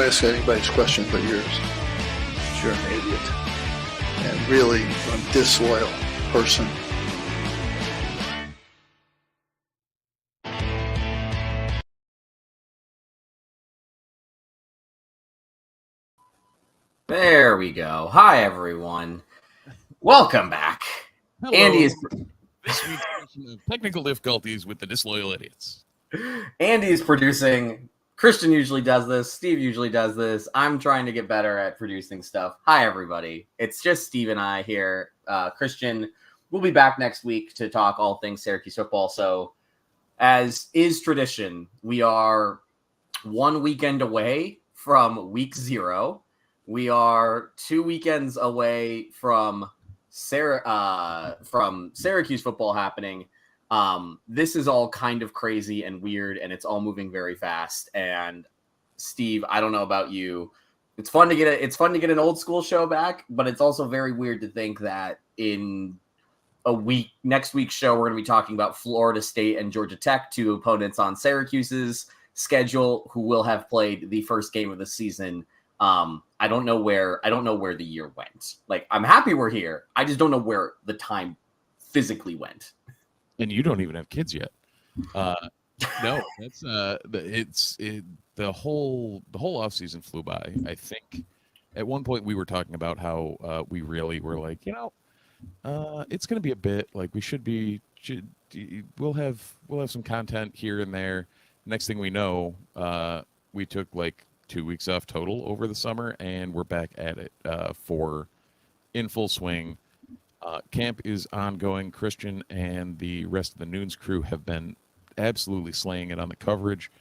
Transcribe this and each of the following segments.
ask anybody's question but yours. You're an idiot. And really a disloyal person. There we go. Hi, everyone. Welcome back. Hello. Andy is This week's session of technical difficulties with the Disloyal idiots. Andy is producing. Christian usually does this. Steve usually does this. I'm trying to get better at producing stuff. Hi, everybody. It's just Steve and I here. Christian will be back next week to talk all things Syracuse football. So, as is tradition, we are one weekend away from week 0. We are 2 weekends away from Syracuse football happening. This is all kind of crazy and weird, and it's all moving very fast. And Steve, I don't know about you. It's fun to get an old school show back, but it's also very weird to think that in next week's show, we're going to be talking about Florida State and Georgia Tech, 2 opponents on Syracuse's schedule who will have played the first game of the season. I don't know where the year went. Like, I'm happy we're here. I just don't know where the time physically went. And you don't even have kids yet. No, that's the whole offseason flew by. I think at one point we were talking about how we really were like, it's going to be a bit like we'll have some content here and there. Next thing we know, we took like 2 weeks off total over the summer, and we're back at it for in full swing. Camp is ongoing. Christian and the rest of the Noons crew have been absolutely slaying it on the coverage.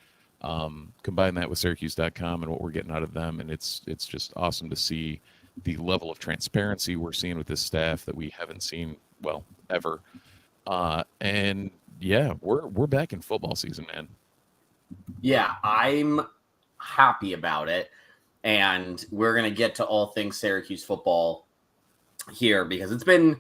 Combine that with Syracuse.com and what we're getting out of them, and it's just awesome to see the level of transparency we're seeing with this staff that we haven't seen, well, ever. And yeah, we're back in football season, man. Yeah, I'm happy about it, and we're gonna get to all things Syracuse football here because it's been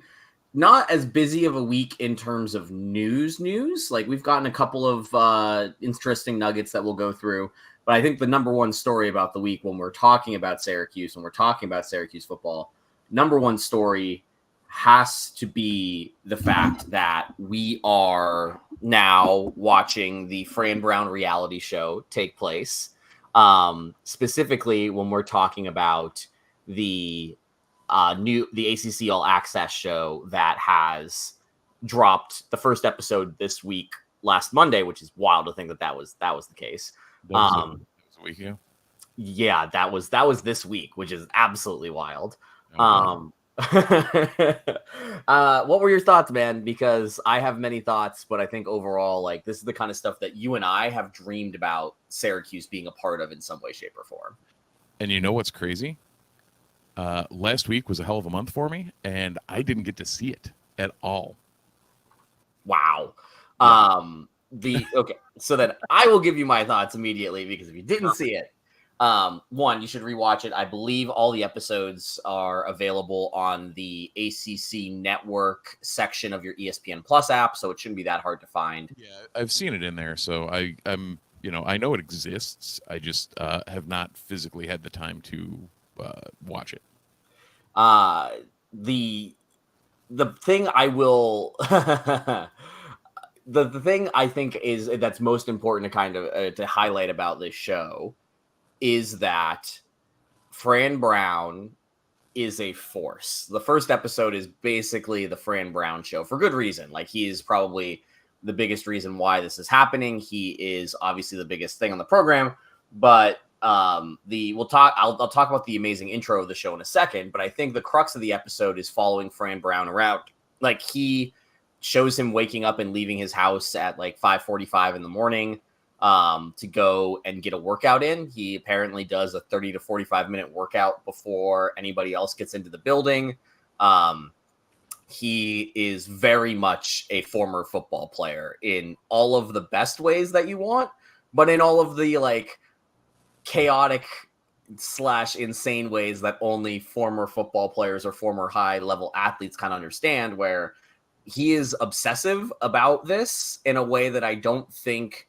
not as busy of a week in terms of news. Like, we've gotten a couple of interesting nuggets that we'll go through, but I think the number one story about the week when we're talking about Syracuse, when we're talking about Syracuse football, number one story has to be the fact that we are now watching the Fran Brown reality show take place. Specifically when we're talking about the ACC All Access show that has dropped the first episode this week, last Monday, which is wild to think that was the case. That was a week ago. Yeah, that was this week, which is absolutely wild. Okay. What were your thoughts, man? Because I have many thoughts, but I think overall, like, this is the kind of stuff that you and I have dreamed about Syracuse being a part of in some way, shape, or form. And you know what's crazy? Last week was a hell of a month for me, and I didn't get to see it at all. Wow. Yeah. Okay, so then I will give you my thoughts immediately, because if you didn't see it, one, you should rewatch it. I believe all the episodes are available on the ACC network section of your ESPN Plus app, so it shouldn't be that hard to find. Yeah, I've seen it in there, so I'm I know it exists. I just have not physically had the time to watch it. The thing I will the thing I think is that's most important to kind of to highlight about this show is that Fran Brown is a force. The first episode is basically the Fran Brown show for good reason. Like, he is probably the biggest reason why this is happening. He is obviously the biggest thing on the program, but I'll talk about the amazing intro of the show in a second, but I think the crux of the episode is following Fran Brown around. Like, he shows him waking up and leaving his house at like 5:45 in the morning to go and get a workout in. He apparently does a 30 to 45 minute workout before anybody else gets into the building. He is very much a former football player in all of the best ways that you want, but in all of the like chaotic / insane ways that only former football players or former high level athletes kind of understand, where he is obsessive about this in a way that I don't think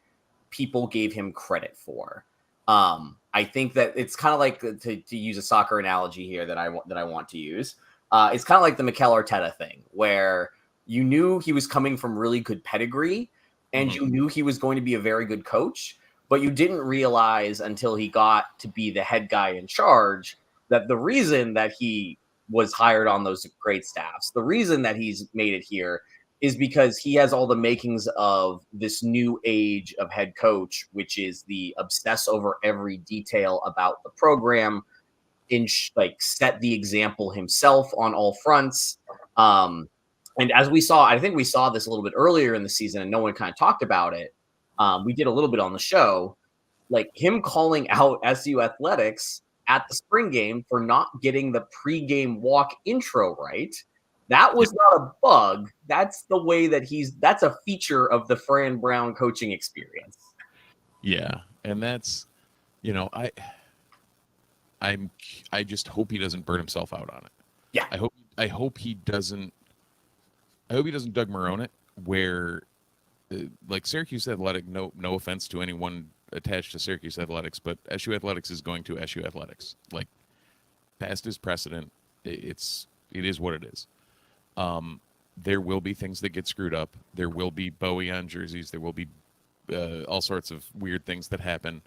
people gave him credit for. I I think that it's kind of like to use a soccer analogy here that I want to use. It's kind of like the Mikel Arteta thing, where you knew he was coming from really good pedigree, and you knew he was going to be a very good coach, but you didn't realize until he got to be the head guy in charge that the reason that he was hired on those great staffs, the reason that he's made it here, is because he has all the makings of this new age of head coach, which is the obsess over every detail about the program, like set the example himself on all fronts. And as we saw, I think we saw this a little bit earlier in the season, and no one kind of talked about it. We did a little bit on the show, like him calling out SU Athletics at the spring game for not getting the pregame walk intro right. That was not a bug. That's the way that that's a feature of the Fran Brown coaching experience. Yeah. And that's, I just hope he doesn't burn himself out on it. Yeah. I hope he doesn't Doug Marone it where like Syracuse Athletic, no offense to anyone attached to Syracuse Athletics, but SU Athletics is going to SU Athletics. Like past is precedent. It is what it is. There will be things that get screwed up. There will be Bowie on jerseys. There will be all sorts of weird things that happen.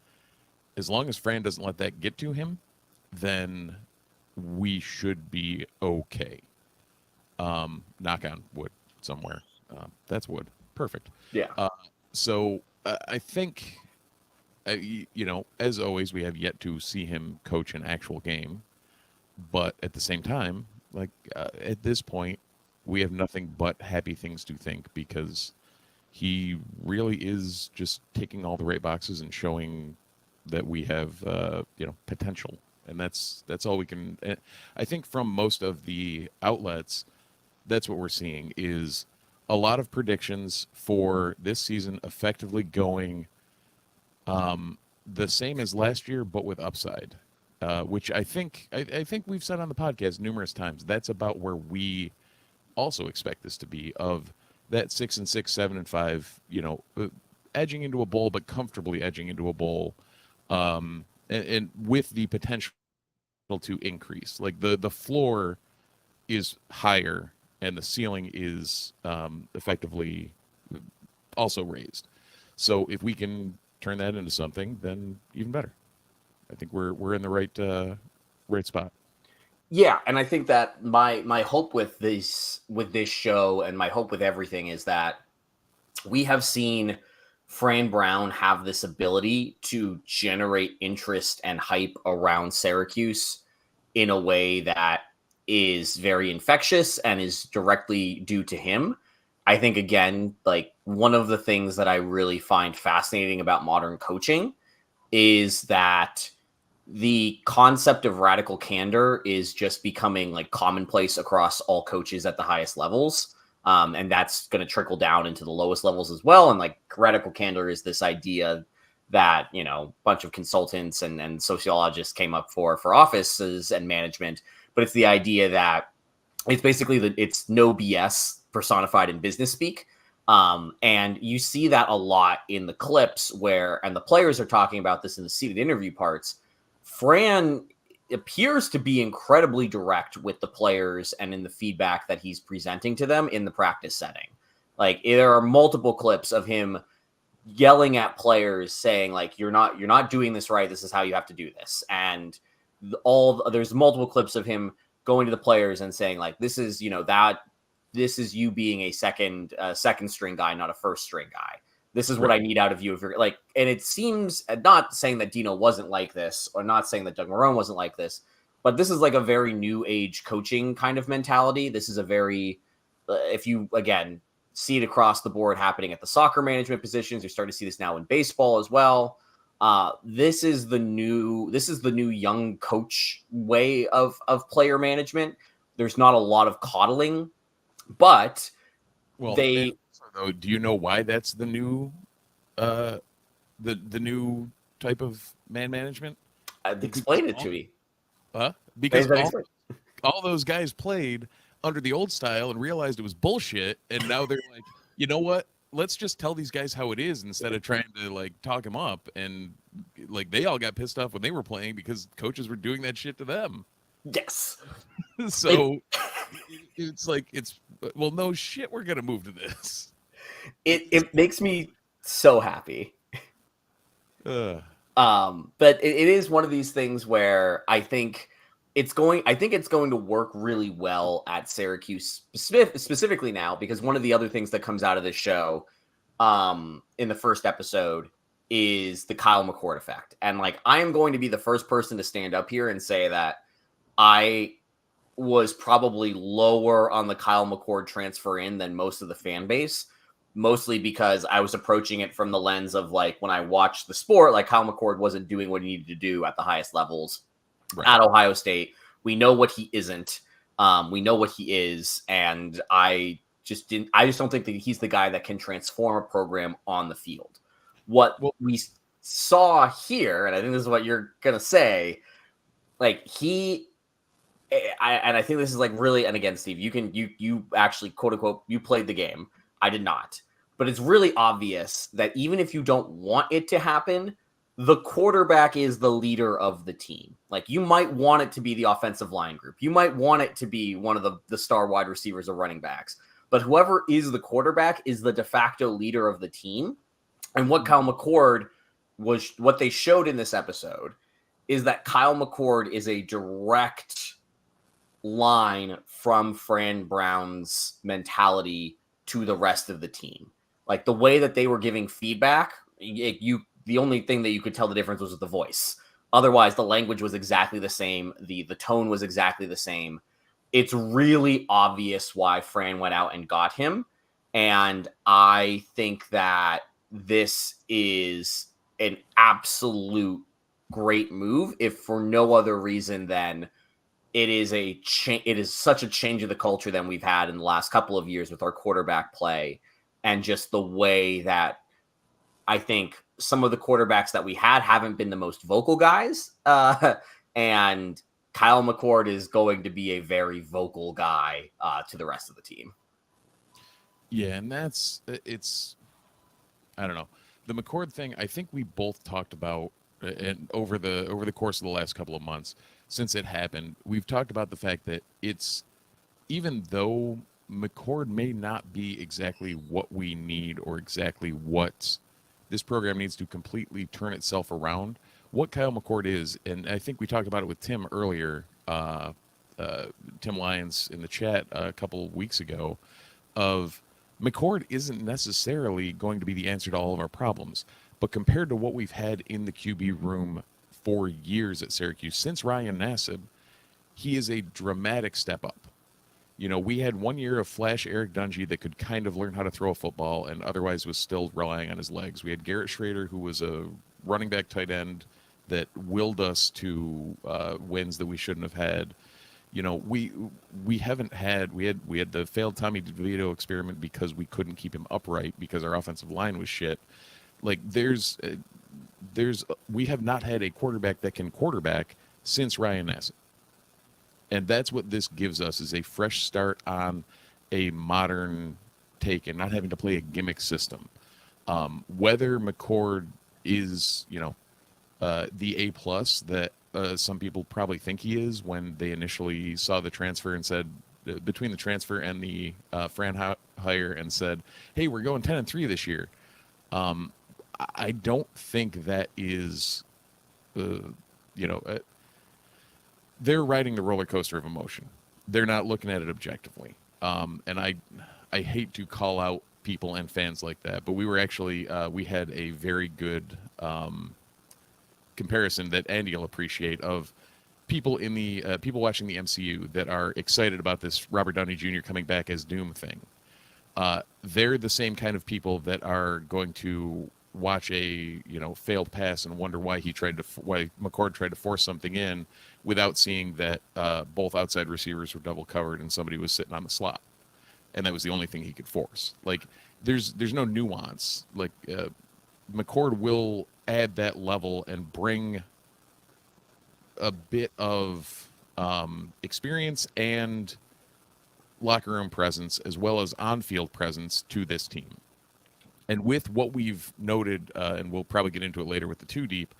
As long as Fran doesn't let that get to him, then we should be okay. Knock on wood somewhere. That's wood. Perfect. Yeah. So I think, as always, we have yet to see him coach an actual game. But at the same time, like at this point, we have nothing but happy things to think because he really is just ticking all the right boxes and showing that we have, potential. And that's all we can. I think from most of the outlets, that's what we're seeing is a lot of predictions for this season effectively going the same as last year, but with upside, which I think we've said on the podcast numerous times. That's about where we also expect this to be, of that 6-6, 7-5, edging into a bowl, but comfortably edging into a bowl, and with the potential to increase. Like the floor is higher and the ceiling is effectively also raised. So if we can turn that into something, then even better. I think we're in the right spot. Yeah, and I think that my hope with this show and my hope with everything is that we have seen Fran Brown have this ability to generate interest and hype around Syracuse in a way that is very infectious and is directly due to him. I think, again, like one of the things that I really find fascinating about modern coaching is that the concept of radical candor is just becoming like commonplace across all coaches at the highest levels. And that's going to trickle down into the lowest levels as well. And like radical candor is this idea that, a bunch of consultants and sociologists came up for offices and management. But it's the idea that it's basically it's no BS personified in business speak. And you see that a lot in the clips and the players are talking about this in the seated interview parts. Fran appears to be incredibly direct with the players and in the feedback that he's presenting to them in the practice setting. Like there are multiple clips of him yelling at players saying like, you're not doing this right. This is how you have to do this. And there's multiple clips of him going to the players and saying like, this is you being a second string guy, not a first string guy. This is what I need out of you. If you're like, and it seems, not saying that Dino wasn't like this or not saying that Doug Marone wasn't like this, but this is like a very new age coaching kind of mentality. This is a very, if you, again, see it across the board happening at the soccer management positions, you're starting to see this now in baseball as well. This is the new young coach way of player management. There's not a lot of coddling, but do you know why that's the new the new type of man management? Explain it to me. Because all those guys played under the old style and realized it was bullshit, and now they're like, you know what? Let's just tell these guys how it is instead of trying to like talk them up. And like they all got pissed off when they were playing because coaches were doing that shit to them. Yes. So it's like well, no shit, we're gonna move to this. It makes me so happy. Uh, But it is one of these things where I think it's going to work really well at Syracuse specifically now, because one of the other things that comes out of this show in the first episode is the Kyle McCord effect. And like, I am going to be the first person to stand up here and say that I was probably lower on the Kyle McCord transfer in than most of the fan base, mostly because I was approaching it from the lens of like, when I watched the sport, like Kyle McCord wasn't doing what he needed to do at the highest levels at Ohio State. We know what he isn't. We know what he is. And I just don't think that he's the guy that can transform a program on the field. What we saw here, and I think this is what you're going to say, like I think this is like really, and again, Steve, you actually, quote unquote, you played the game. I did not. But it's really obvious that even if you don't want it to happen, the quarterback is the leader of the team. Like, you might want it to be the offensive line group. You might want it to be one of the star wide receivers or running backs. But whoever is the quarterback is the de facto leader of the team. And what Kyle McCord what they showed in this episode is that Kyle McCord is a direct line from Fran Brown's mentality to the rest of the team. Like, the way that they were giving feedback, the only thing that you could tell the difference was with the voice. Otherwise, the language was exactly the same. The tone was exactly the same. It's really obvious why Fran went out and got him. And I think that this is an absolute great move, if for no other reason than it is such a change of the culture than we've had in the last couple of years with our quarterback play, and just the way that I think some of the quarterbacks that we haven't been the most vocal guys. And Kyle McCord is going to be a very vocal guy to the rest of the team. Yeah, and I don't know. The McCord thing, I think we both talked about, and over the course of the last couple of months since it happened, we've talked about the fact that even though McCord may not be exactly what we need or exactly what this program needs to completely turn itself around, what Kyle McCord is, and I think we talked about it with Tim earlier, Tim Lyons in the chat a couple of weeks ago, of McCord isn't necessarily going to be the answer to all of our problems, but compared to what we've had in the QB room for years at Syracuse, since Ryan Nassib, he is a dramatic step up. You know, we had 1 year of Flash Eric Dungy that could kind of learn how to throw a football and otherwise was still relying on his legs. We had Garrett Schrader, who was a running back tight end that willed us to wins that we shouldn't have had. You know, we had the failed Tommy DeVito experiment because we couldn't keep him upright because our offensive line was shit. Like, we have not had a quarterback that can quarterback since Ryan Nassib. And that's what this gives us, is a fresh start on a modern take and not having to play a gimmick system. Whether McCord is, the A+ that some people probably think he is when they initially saw the transfer and said, between the transfer and the Fran hire, and said, hey, we're going 10-3 this year. I don't think that is, they're riding the roller coaster of emotion. They're not looking at it objectively. And I hate to call out people and fans like that, but we were actually, we had a very good comparison that Andy will appreciate, of people in the people watching the MCU that are excited about this Robert Downey Jr. coming back as Doom thing. They're the same kind of people that are going to watch a failed pass and wonder why McCord tried to force something in without seeing that both outside receivers were double covered and somebody was sitting on the slot, and that was the only thing he could force. Like, there's no nuance. Like, McCord will add that level and bring a bit of experience and locker room presence as well as on-field presence to this team. And with what we've noted, and we'll probably get into it later with the two deep,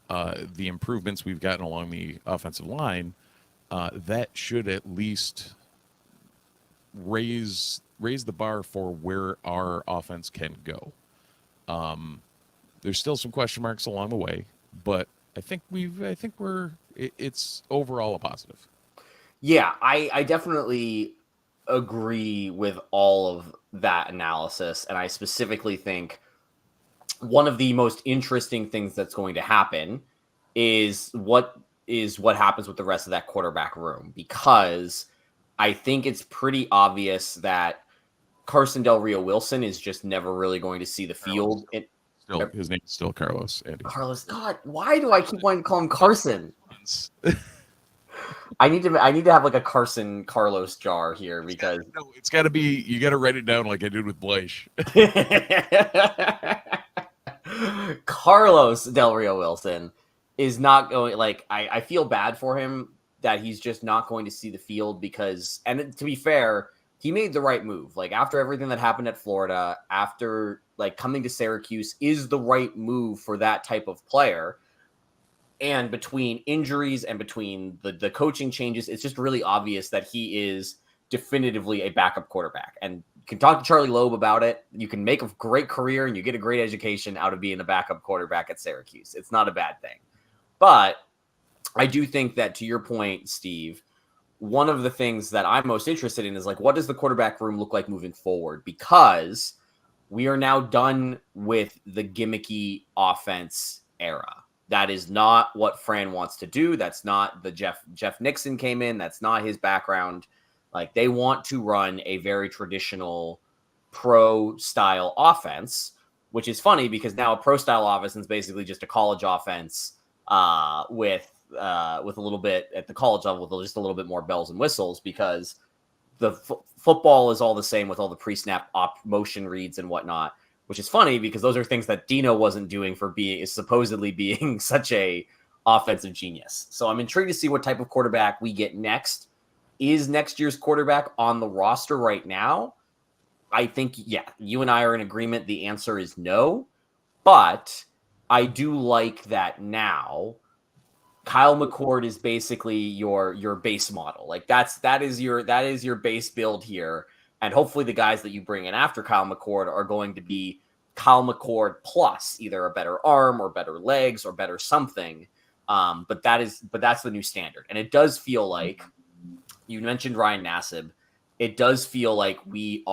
the improvements we've gotten along the offensive line, that should at least raise the bar for where our offense can go. There's still some question marks along the way, but I think it's overall a positive. Yeah, I definitely agree with all of that analysis. And I specifically think one of the most interesting things that's going to happen is what happens with the rest of that quarterback room, because I think it's pretty obvious that Carson Del Rio Wilson is just never really going to see the field. Still, his name's still Carlos. Andy. Carlos, God, why do I keep wanting to call him Carson? I need to have like a Carson Carlos jar here because it's got to be. You got to write it down like I did with Blaish. Carlos Del Rio Wilson is not going. Like I feel bad for him that he's just not going to see the field because, and to be fair, he made the right move. Like after everything that happened at Florida, after like coming to Syracuse is the right move for that type of player. And between injuries and between the coaching changes, it's just really obvious that he is definitively a backup quarterback. And you can talk to Charlie Loeb about it. You can make a great career and you get a great education out of being a backup quarterback at Syracuse. It's not a bad thing. But I do think that, to your point, Steve, one of the things that I'm most interested in is like, what does the quarterback room look like moving forward? Because we are now done with the gimmicky offense era. That is not what Fran wants to do. That's not the Jeff Nixon came in. That's not his background. Like they want to run a very traditional pro style offense, which is funny because now a pro style offense is basically just a college offense with a little bit at the college level with just a little bit more bells and whistles, because the football is all the same with all the pre-snap motion reads and whatnot. Which is funny because those are things that Dino wasn't doing for supposedly being such a offensive genius. So I'm intrigued to see what type of quarterback we get next. Is next year's quarterback on the roster right now? I think, yeah, you and I are in agreement. The answer is no. But I do like that now Kyle McCord is basically your base model. Like that is your base build here. And hopefully the guys that you bring in after Kyle McCord are going to be Kyle McCord plus either a better arm or better legs or better something. But that's the new standard. And it does feel like, you mentioned Ryan Nassib, it does feel like we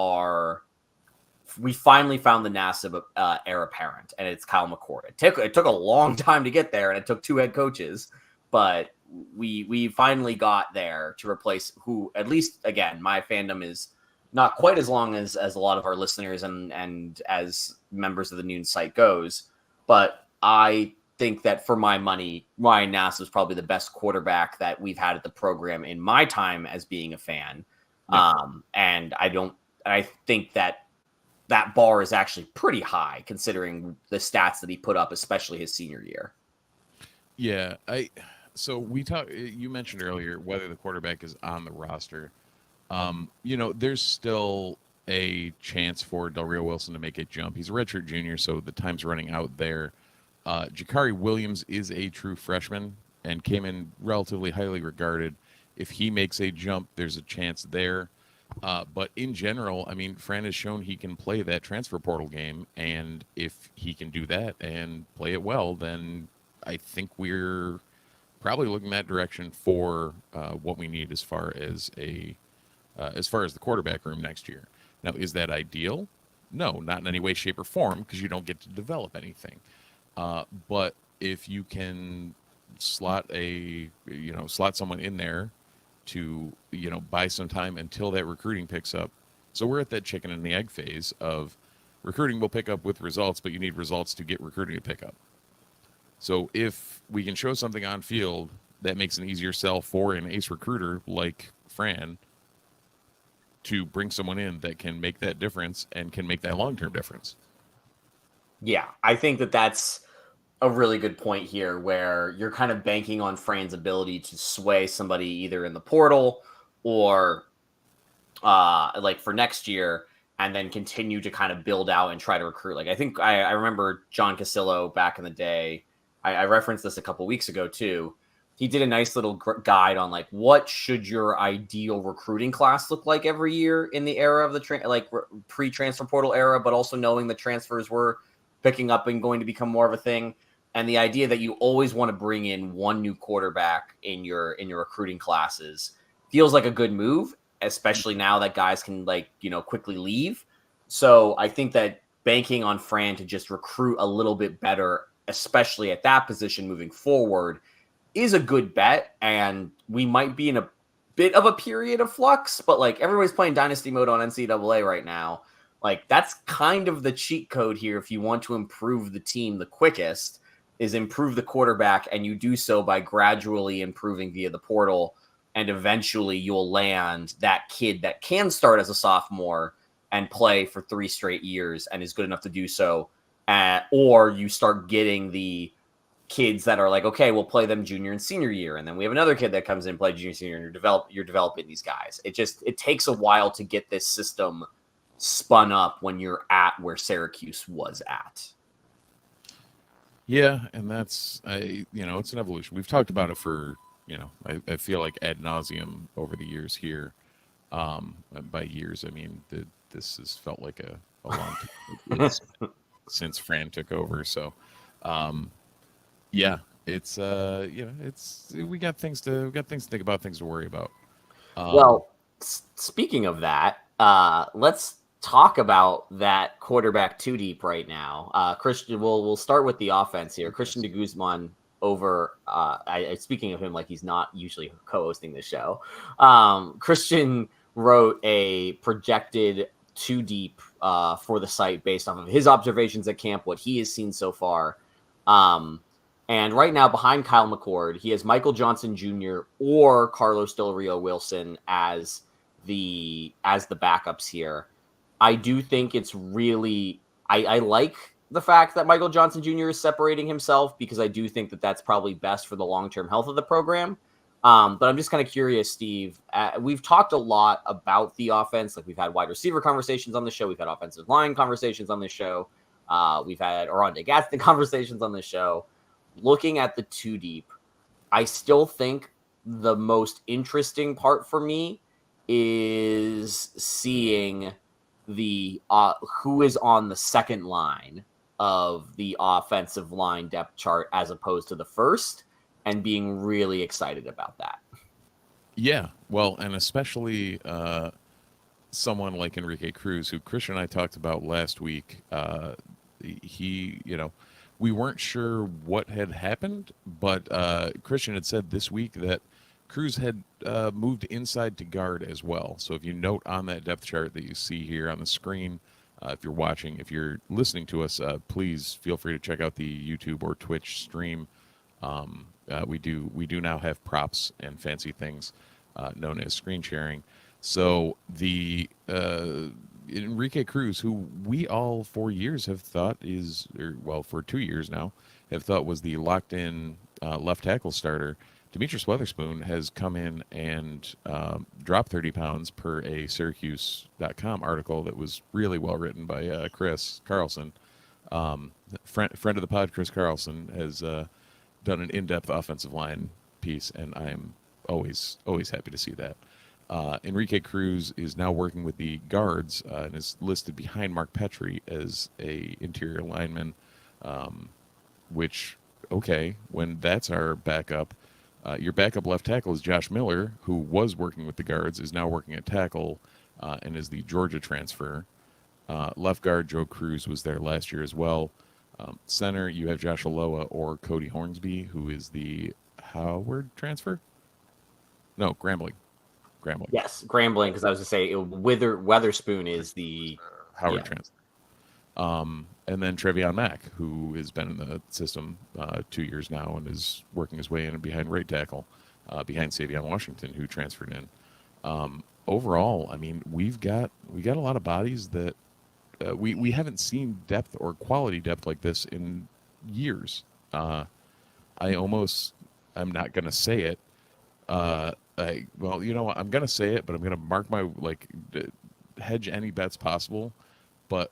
finally found the Nassib heir apparent, and it's Kyle McCord. It took a long time to get there, and it took two head coaches, but we finally got there to replace who, at least again, my fandom is not quite as long as a lot of our listeners and as members of the Noon site goes. But I think that for my money, Ryan Nassib is probably the best quarterback that we've had at the program in my time as being a fan. Yeah. And I think that bar is actually pretty high considering the stats that he put up, especially his senior year. Yeah. You mentioned earlier whether the quarterback is on the roster. There's still a chance for Del Rio Wilson to make a jump. He's a redshirt junior, so the time's running out there. Jakari Williams is a true freshman and came in relatively highly regarded. If he makes a jump, there's a chance there. But in general, I mean, Fran has shown he can play that transfer portal game, and if he can do that and play it well, then I think we're probably looking that direction for what we need as far as the quarterback room next year. Now, is that ideal? No, not in any way, shape, or form, because you don't get to develop anything. But if you can slot someone in there to, buy some time until that recruiting picks up. So we're at that chicken and the egg phase of recruiting will pick up with results, but you need results to get recruiting to pick up. So if we can show something on field that makes an easier sell for an ace recruiter like Fran to bring someone in that can make that difference and can make that long-term difference. Yeah, I think that's a really good point here where you're kind of banking on Fran's ability to sway somebody either in the portal or like for next year, and then continue to kind of build out and try to recruit. Like I think I remember John Casillo back in the day I referenced this a couple weeks ago too. He did a nice little guide on like what should your ideal recruiting class look like every year in the era of the pre-transfer portal era, but also knowing the transfers were picking up and going to become more of a thing. And the idea that you always want to bring in one new quarterback in your recruiting classes feels like a good move, especially now that guys can quickly leave. So I think that banking on Fran to just recruit a little bit better, especially at that position moving forward, is a good bet. And we might be in a bit of a period of flux, but like everybody's playing dynasty mode on NCAA right now. Like that's kind of the cheat code here. If you want to improve the team the quickest, is improve the quarterback, and you do so by gradually improving via the portal. And eventually you'll land that kid that can start as a sophomore and play for 3 straight years and is good enough to do so. Or you start getting the kids that are like, okay, we'll play them junior and senior year. And then we have another kid that comes in, play junior, senior, and you're developing these guys. It takes a while to get this system spun up when you're at where Syracuse was at. Yeah, and that's it's an evolution. We've talked about it for I feel like ad nauseum over the years here. By years, I mean this has felt like a long time since Fran took over. So, yeah, it's we got things to think about, things to worry about. Well, speaking of that, let's talk about that quarterback 2 deep right now. Christian, we'll start with the offense here. Christian de Guzman over. Speaking of him, like he's not usually co-hosting the show. Christian wrote a projected 2 deep for the site based off of his observations at camp, what he has seen so far. And right now, behind Kyle McCord, he has Michael Johnson Jr. or Carlos Del Rio Wilson as the backups here. I do think it's really I like the fact that Michael Johnson Jr. is separating himself, because I do think that that's probably best for the long-term health of the program. But I'm just kind of curious, Steve. We've talked a lot about the offense. Like we've had wide receiver conversations on the show. We've had offensive line conversations on the show. We've had Oronde Gadsden conversations on the show. Looking at the 2 deep, I still think the most interesting part for me is seeing the who is on the second line of the offensive line depth chart as opposed to the first, and being really excited about that. Yeah, well, and especially someone like Enrique Cruz, who Christian and I talked about last week. He, we weren't sure what had happened, but Christian had said this week that Cruz had moved inside to guard as well. So if you note on that depth chart that you see here on the screen, if you're listening to us, please feel free to check out the YouTube or Twitch stream. We do now have props and fancy things known as screen sharing. So the Enrique Cruz, who we all for years have thought for 2 years now, have thought was the locked-in left tackle starter, Demetrius Weatherspoon has come in and dropped 30 pounds per a Syracuse.com article that was really well written by Chris Carlson. Friend of the pod, Chris Carlson, has done an in-depth offensive line piece, and I'm always happy to see that. Enrique Cruz is now working with the guards and is listed behind Mark Petrie as a interior lineman, which, okay, when that's our backup, your backup left tackle is Josh Miller, who was working with the guards, is now working at tackle, and is the Georgia transfer. Left guard Joe Cruz was there last year as well. Center, you have Josh Aloa or Cody Hornsby, who is the Howard transfer? No, Grambling. Yes, Grambling, because I was going to say Weatherspoon is the Howard transfer. And then Trevion Mack, who has been in the system 2 years now and is working his way in behind right tackle, behind Savion Washington, who transferred in. Overall, I mean, we got a lot of bodies that we haven't seen depth or quality depth like this in years. I'm not going to say it. I'm going to say it, but I'm going to mark my hedge any bets possible. But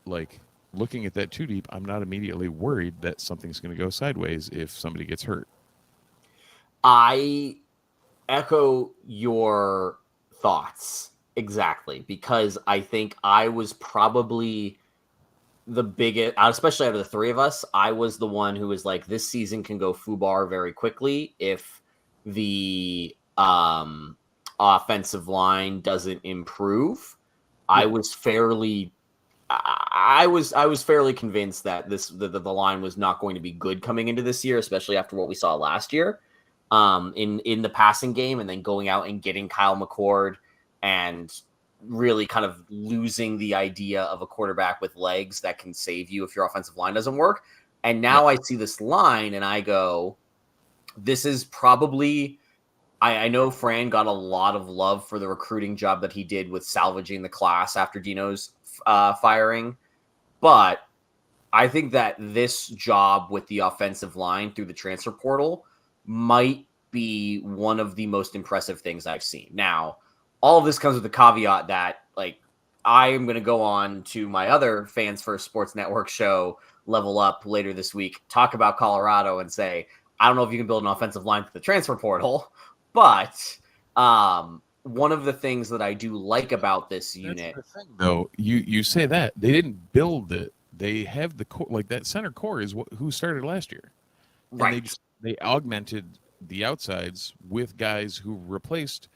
looking at that 2 deep, I'm not immediately worried that something's going to go sideways if somebody gets hurt. I echo your thoughts exactly, because I think I was probably the biggest, especially out of the three of us, I was the one who was like, this season can go foobar very quickly if the offensive line doesn't improve. Yeah. I was fairly convinced that the line was not going to be good coming into this year, especially after what we saw last year in the passing game, and then going out and getting Kyle McCord and really kind of losing the idea of a quarterback with legs that can save you if your offensive line doesn't work. And now I see this line and I go, this is probably, I know Fran got a lot of love for the recruiting job that he did with salvaging the class after Dino's firing. But I think that this job with the offensive line through the transfer portal might be one of the most impressive things I've seen. Now, all of this comes with the caveat that, like, I am going to go on to my other Fans First Sports Network show, Level Up, later this week, talk about Colorado and say, I don't know if you can build an offensive line through the transfer portal, but one of the things that I do like about this unit. That's the thing, though. You say that. They didn't build it. They have the core, like that center core is who started last year. And Right. They augmented the outsides with guys who replaced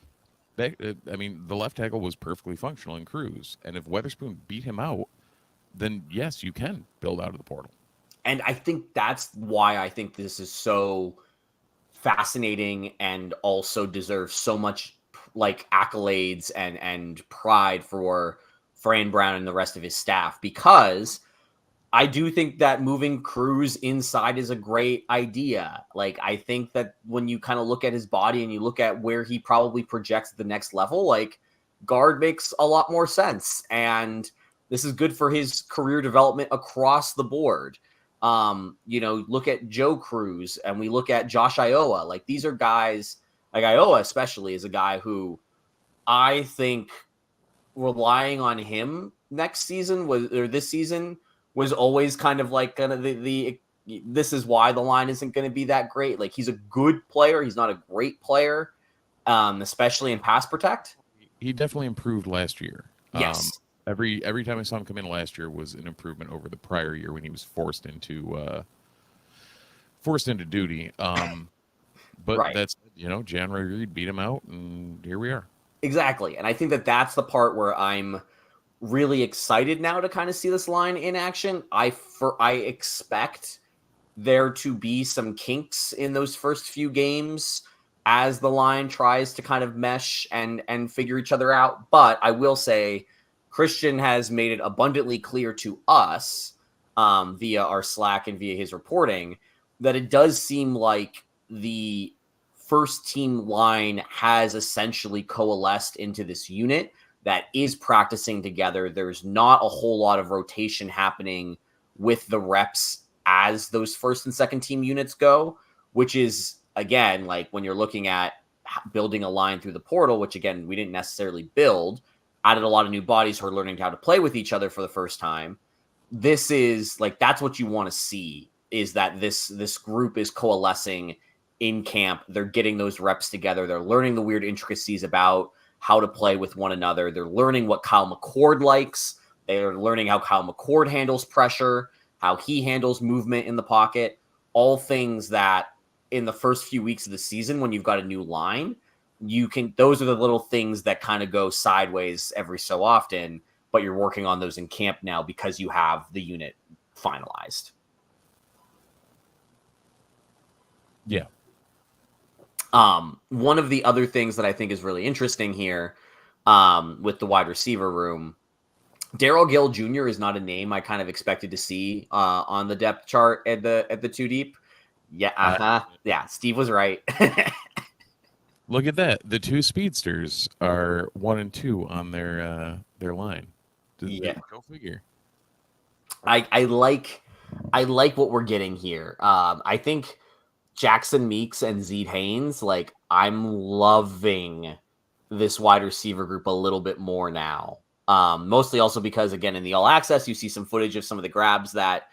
that. I mean, the left tackle was perfectly functional in Cruz, and if Weatherspoon beat him out, then yes, you can build out of the portal. And I think that's why I think this is so fascinating and also deserves so much like accolades and pride for Fran Brown and the rest of his staff, because I do think that moving Cruz inside is a great idea. Like, I think that when you kind of look at his body and you look at where he probably projects at the next level, like, guard makes a lot more sense. And this is good for his career development across the board. Look at Joe Cruz and we look at Josh Iowa. Like, these are guys, like Iowa especially is a guy who I think relying on him next season this season was always kind of like kind of the this is why the line isn't going to be that great. Like, he's a good player. He's not a great player, especially in pass protect. He definitely improved last year. Yes. Every time I saw him come in last year was an improvement over the prior year when he was forced into duty. But right. That's, January Reed beat him out, and here we are. Exactly. And I think that that's the part where I'm really excited now to kind of see this line in action. I expect there to be some kinks in those first few games as the line tries to kind of mesh and figure each other out. But I will say Christian has made it abundantly clear to us via our Slack and via his reporting that it does seem like the first team line has essentially coalesced into this unit that is practicing together. There's not a whole lot of rotation happening with the reps as those first and second team units go, which is, again, like when you're looking at building a line through the portal, which again, we didn't necessarily build, added a lot of new bodies who are learning how to play with each other for the first time. This is like, that's what you want to see, is that this group is coalescing in camp. They're getting those reps together. They're learning the weird intricacies about how to play with one another. They're learning what Kyle McCord likes. They're learning how Kyle McCord handles pressure, how he handles movement in the pocket, all things that in the first few weeks of the season, when you've got a new line, those are the little things that kind of go sideways every so often, but you're working on those in camp now because you have the unit finalized. Yeah. One of the other things that I think is really interesting here with the wide receiver room, Darryl Gill Jr. is not a name I kind of expected to see on the depth chart at the 2 deep. Yeah, yeah, Steve was right. Look at that. The two speedsters are 1 and 2 on their line. Yeah. Go figure. I like what we're getting here. I think Jackson Meeks and Zede Haynes, like, I'm loving this wide receiver group a little bit more now. Mostly also because, again, in the All Access, you see some footage of some of the grabs that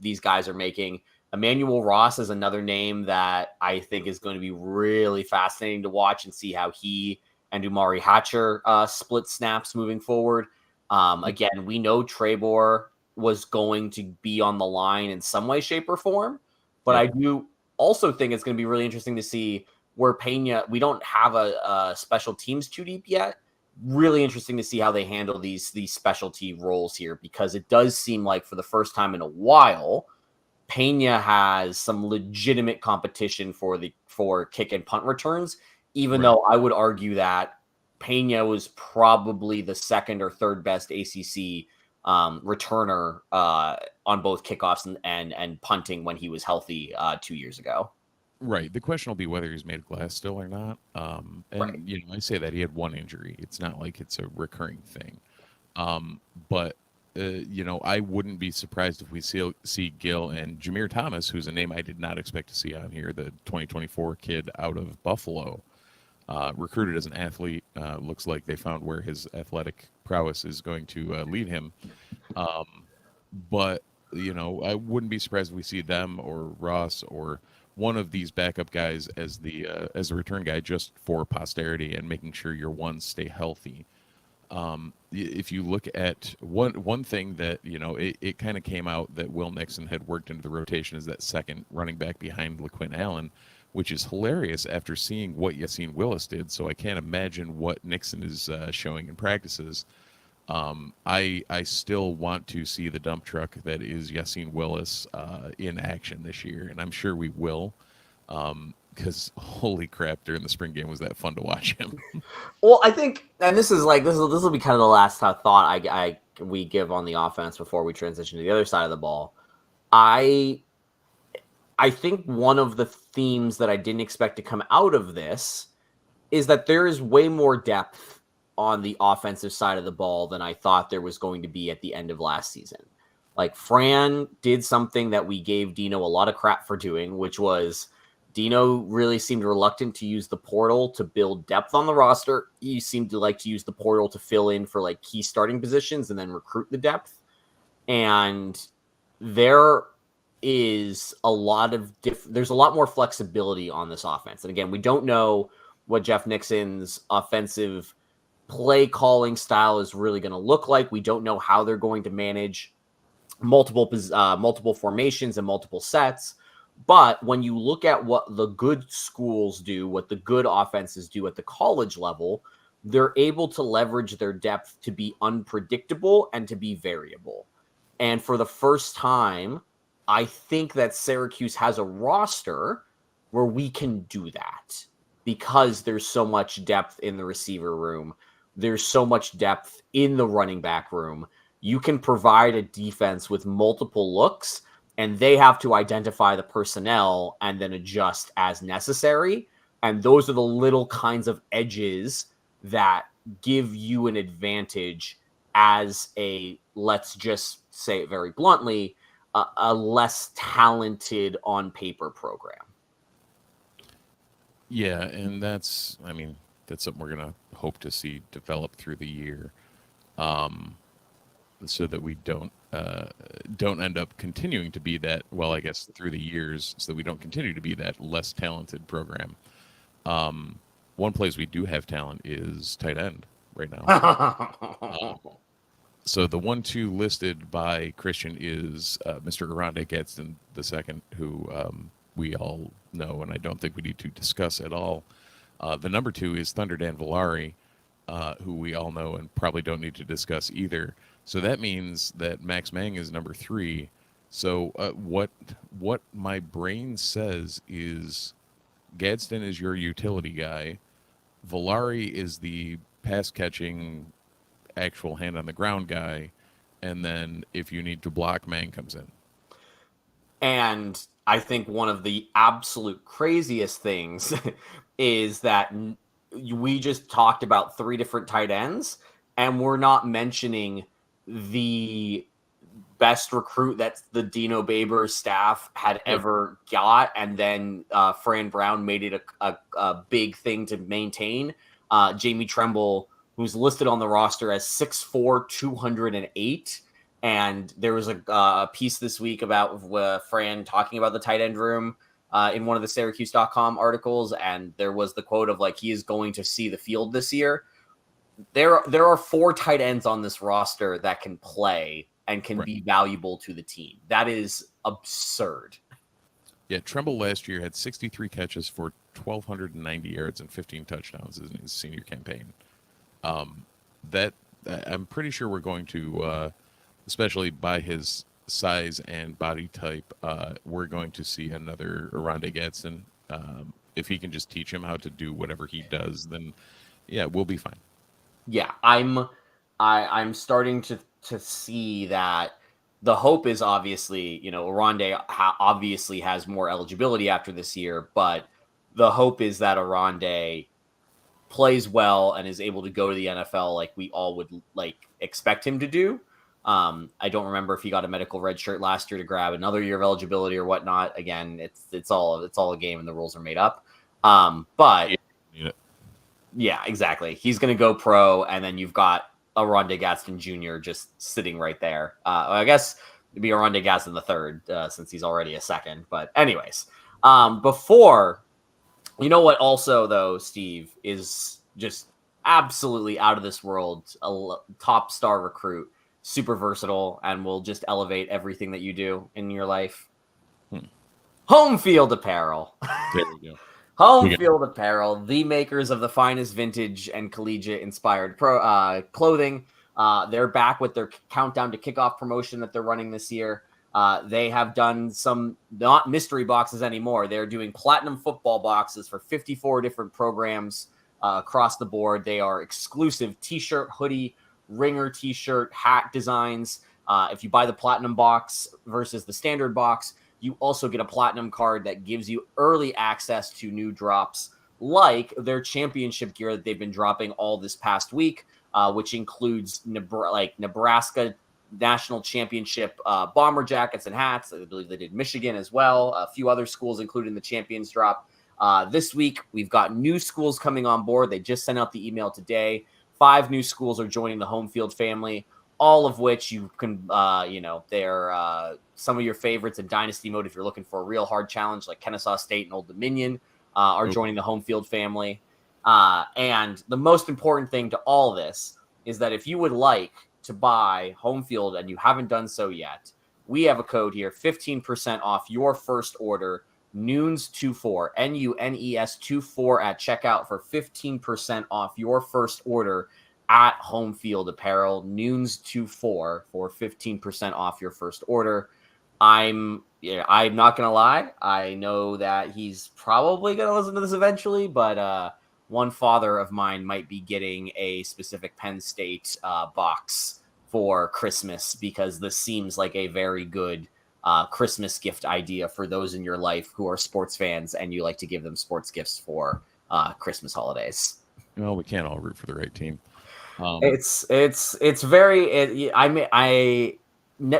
these guys are making. Emmanuel Ross is another name that I think is going to be really fascinating to watch and see how he and Umari Hatcher split snaps moving forward. Again, we know Trebor was going to be on the line in some way, shape, or form, but I do also think it's going to be really interesting to see where Pena, we don't have a special teams too deep yet. Really interesting to see how they handle these specialty roles here, because it does seem like for the first time in a while, Pena has some legitimate competition for kick and punt returns, even though I would argue that Pena was probably the second or third best ACC returner on both kickoffs and punting when he was healthy 2 years ago. Right. The question will be whether he's made of glass still or not. And I say that he had one injury. It's not like it's a recurring thing. But I wouldn't be surprised if we see Gill and Jameer Thomas, who's a name I did not expect to see on here, the 2024 kid out of Buffalo, recruited as an athlete. Looks like they found where his athletic prowess is going to lead him. But I wouldn't be surprised if we see them or Ross or one of these backup guys as the return guy, just for posterity and making sure your ones stay healthy. If you look at one thing that it kind of came out that Will Nixon had worked into the rotation as that second running back behind LaQuinn Allen, which is hilarious after seeing what Yassine Willis did. So I can't imagine what Nixon is showing in practices. I still want to see the dump truck that is Yassine Willis in action this year, and I'm sure we will. Because holy crap, during the spring game was that fun to watch him. Well, I think, and this will be kind of the last thought we give on the offense before we transition to the other side of the ball. I think one of the themes that I didn't expect to come out of this is that there is way more depth on the offensive side of the ball than I thought there was going to be at the end of last season. Like, Fran did something that we gave Dino a lot of crap for doing, which was Dino really seemed reluctant to use the portal to build depth on the roster. He seemed to like to use the portal to fill in for like key starting positions and then recruit the depth. And there is a lot of there's a lot more flexibility on this offense. And again, we don't know what Jeff Nixon's offensive play calling style is really going to look like. We don't know how they're going to manage multiple formations and multiple sets. But when you look at what the good schools do, what the good offenses do at the college level, they're able to leverage their depth to be unpredictable and to be variable. And for the first time, I think that Syracuse has a roster where we can do that because there's so much depth in the receiver room. There's so much depth in the running back room. You can provide a defense with multiple looks, and they have to identify the personnel and then adjust as necessary. And those are the little kinds of edges that give you an advantage as let's just say it very bluntly, a less talented on paper program. Yeah, and that's something we're going to hope to see develop through the year, so that we don't end up continuing to be that, well, I guess through the years, so that we don't continue to be that less talented program. One place we do have talent is tight end right now. So the 1-2 listed by Christian is Mr. Arande Gadsden II, who we all know, and I don't think we need to discuss at all. The number 2 is Thunder Dan Villari, who we all know and probably don't need to discuss either. So that means that Max Mang is number 3. So what my brain says is Gadsden is your utility guy. Villari is the pass-catching, actual hand-on-the-ground guy. And then if you need to block, Mang comes in. And I think one of the absolute craziest things is that we just talked about 3 different tight ends, and we're not mentioning the best recruit that the Dino Baber staff had ever got, and then Fran Brown made it a big thing to maintain. Jamie Tremble who's listed on the roster as 6'4", 208. And there was a piece this week about Fran talking about the tight end room in one of the Syracuse.com articles. And there was the quote of like, he is going to see the field this year. There are 4 tight ends on this roster that can play and can be valuable to the team. That is absurd. Yeah, Tremble last year had 63 catches for 1,290 yards and 15 touchdowns in his senior campaign. That I'm pretty sure we're going to, especially by his size and body type, we're going to see another Oronde Gadsden. If he can just teach him how to do whatever he does, then yeah, we'll be fine. Yeah, I'm starting to see that the hope is obviously, Oronde obviously has more eligibility after this year, but the hope is that Oronde plays well and is able to go to the NFL like we all would like expect him to do. I don't remember if he got a medical red shirt last year to grab another year of eligibility or whatnot. Again, it's all a game and the rules are made up. But yeah, exactly. He's going to go pro, and then you've got Oronde Gadsden Jr. just sitting right there. I guess it'd be Oronde Gadsden the third, since he's already a second. But anyways, before, you know what also, though, Steve, is just absolutely out of this world, a top star recruit, super versatile, and will just elevate everything that you do in your life. Home Field Apparel. There we go. Home Field Apparel, the makers of the finest vintage and collegiate-inspired clothing. They're back with their countdown to kickoff promotion that they're running this year. They have done some not mystery boxes anymore. They're doing platinum football boxes for 54 different programs across the board. They are exclusive t-shirt, hoodie, ringer t-shirt, hat designs. If you buy the platinum box versus the standard box, you also get a platinum card that gives you early access to new drops like their championship gear that they've been dropping all this past week, which includes Nebraska National Championship bomber jackets and hats. I believe they did Michigan as well. A few other schools included in the Champions drop. This week, we've got new schools coming on board. They just sent out the email today. 5 new schools are joining the Home Field family, all of which you can, they're some of your favorites in Dynasty mode. If you're looking for a real hard challenge like Kennesaw State and Old Dominion are joining the Home Field family. And the most important thing to all this is that if you would like to buy Home Field and you haven't done so yet, we have a code here, 15% off your first order, Nunes24, NUNES24 at checkout for 15% off your first order at Home Field Apparel, Nunes24 for 15% off your first order. I'm not going to lie. I know that he's probably going to listen to this eventually, but one father of mine might be getting a specific Penn State box for Christmas because this seems like a very good Christmas gift idea for those in your life who are sports fans and you like to give them sports gifts for Christmas holidays. Well, we can't all root for the right team.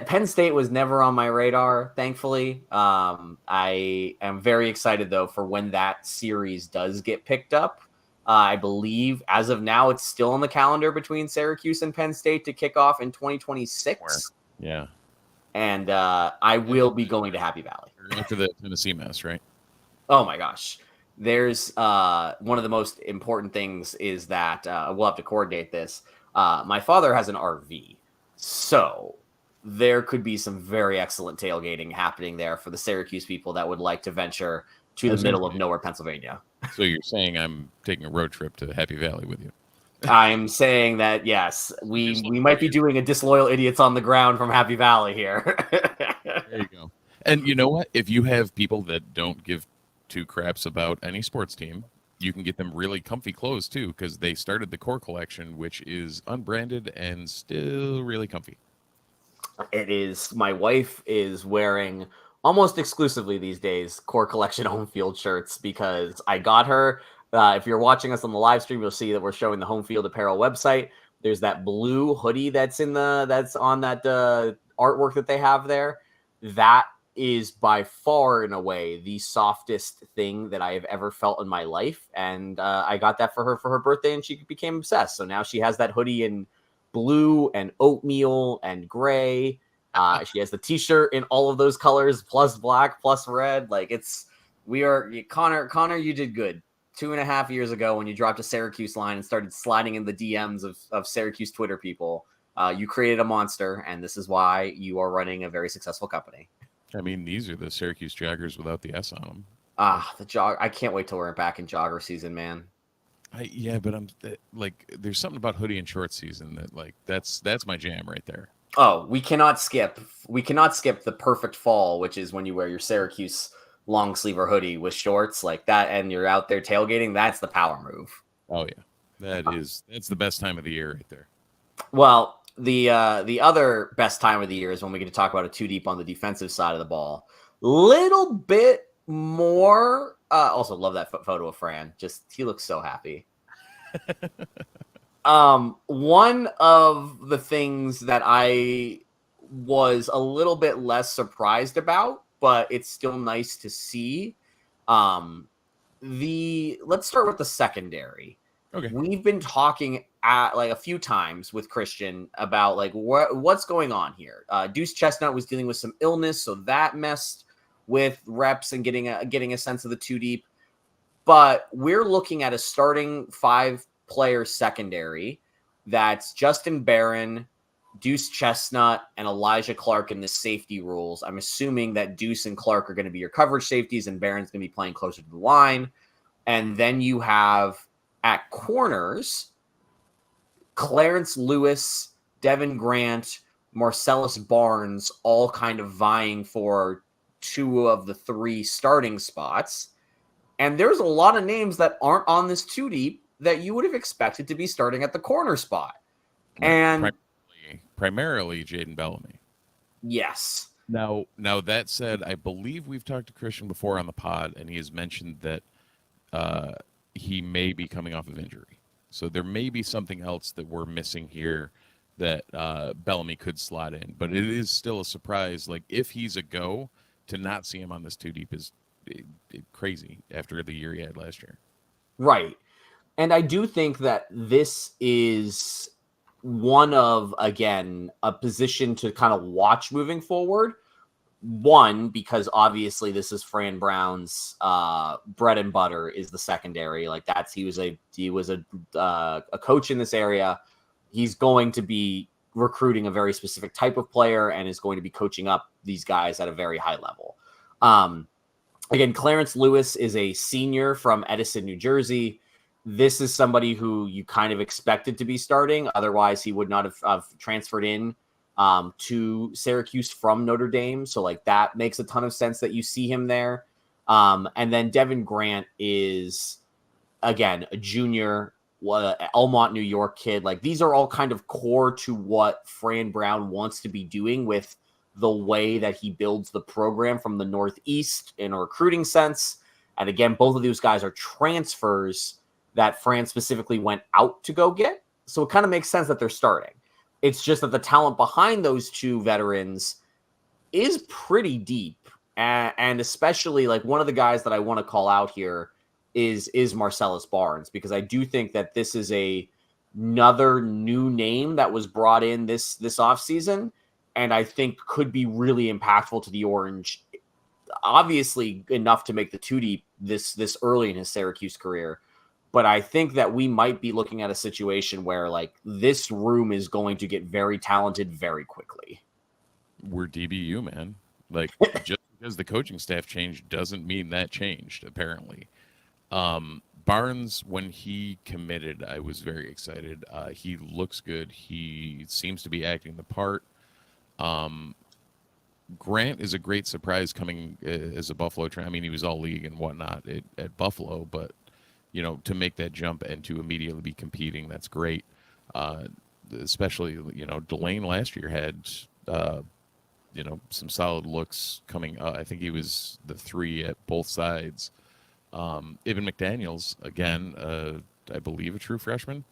Penn State was never on my radar, thankfully. I am very excited, though, for when that series does get picked up. I believe, as of now, it's still on the calendar between Syracuse and Penn State to kick off in 2026. Yeah. And I will be going to Happy Valley. After the Tennessee mess, right? Oh, my gosh. There's one of the most important things is that we'll have to coordinate this. My father has an RV, so there could be some very excellent tailgating happening there for the Syracuse people that would like to venture to the middle of nowhere, Pennsylvania. So you're saying I'm taking a road trip to Happy Valley with you? I'm saying that, yes, we might be doing a Disloyal Idiots on the ground from Happy Valley here. There you go. And you know what? If you have people that don't give two craps about any sports team, you can get them really comfy clothes too, because they started the Core Collection, which is unbranded and still really comfy. It is. My wife is wearing almost exclusively these days Core Collection Home Field shirts because I got her. If you're watching us on the live stream, you'll see that we're showing the Home Field Apparel website. There's that blue hoodie that's on that artwork that they have there. That is by far and away the softest thing that I have ever felt in my life. And I got that for her birthday, and she became obsessed. So now she has that hoodie in blue and oatmeal and gray. She has the t-shirt in all of those colors, plus black, plus red. Like Connor, you did good. 2.5 years ago when you dropped a Syracuse line and started sliding in the DMs of Syracuse Twitter people, you created a monster, and this is why you are running a very successful company. I mean, these are the Syracuse joggers without the S on them. The jog. I can't wait till we're back in jogger season, man. But I'm like, there's something about hoodie and short season that like that's my jam right there. Oh, we cannot skip the perfect fall, which is when you wear your Syracuse long sleeve or hoodie with shorts like that, and you're out there tailgating. That's the power move. Oh yeah, that's the best time of the year right there. Well, the other best time of the year is when we get to talk about a two deep on the defensive side of the ball. Little bit more. Also, love that photo of Fran. Just he looks so happy. One of the things that I was a little bit less surprised about, but it's still nice to see. Let's start with the secondary. Okay. We've been talking at like a few times with Christian about like what's going on here. Deuce Chestnut was dealing with some illness, so that messed with reps and getting a sense of the two deep. But we're looking at a starting 5-player secondary that's Justin Barron, Deuce Chestnut, and Elijah Clark in the safety rules. I'm assuming that Deuce and Clark are going to be your coverage safeties, and Barron's going to be playing closer to the line. And then you have at corners, Clarence Lewis, Devin Grant, Marcellus Barnes, all kind of vying for 2 of the 3 starting spots. And there's a lot of names that aren't on this 2 deep that you would have expected to be starting at the corner spot. And primarily Jaden Bellamy. Yes. Now that said, I believe we've talked to Christian before on the pod, and he has mentioned that he may be coming off of injury. So there may be something else that we're missing here that Bellamy could slot in. But it is still a surprise. Like, if he's a go, to not see him on this 2 deep is crazy after the year he had last year. Right. And I do think that this is one of, again, a position to kind of watch moving forward. One, because obviously this is Fran Brown's bread and butter is the secondary. Like he was a coach in this area. He's going to be recruiting a very specific type of player and is going to be coaching up these guys at a very high level. Again, Clarence Lewis is a senior from Edison, New Jersey. This is somebody who you kind of expected to be starting. Otherwise, he would not have transferred in to Syracuse from Notre Dame. So like that makes a ton of sense that you see him there. And then Devin Grant is, again, a junior, Elmont, New York kid. Like these are all kind of core to what Fran Brown wants to be doing with the way that he builds the program from the Northeast in a recruiting sense. And again, both of these guys are transfers that Fran specifically went out to go get. So it kind of makes sense that they're starting. It's just that the talent behind those 2 veterans is pretty deep. And especially like one of the guys that I want to call out here is Marcellus Barnes, because I do think that this is another new name that was brought in this offseason, and I think could be really impactful to the Orange. Obviously enough to make the 2 deep this early in his Syracuse career. But I think that we might be looking at a situation where like this room is going to get very talented very quickly. We're DBU, man. Like just because the coaching staff changed doesn't mean that changed, apparently. Barnes, when he committed, I was very excited. He looks good. He seems to be acting the part. Grant is a great surprise coming as a Buffalo. I mean, he was all league and whatnot at Buffalo, but to make that jump and to immediately be competing, that's great. Especially, Delane last year had, some solid looks coming. I think he was the 3 at both sides. Ivan McDaniels, again, I believe a true freshman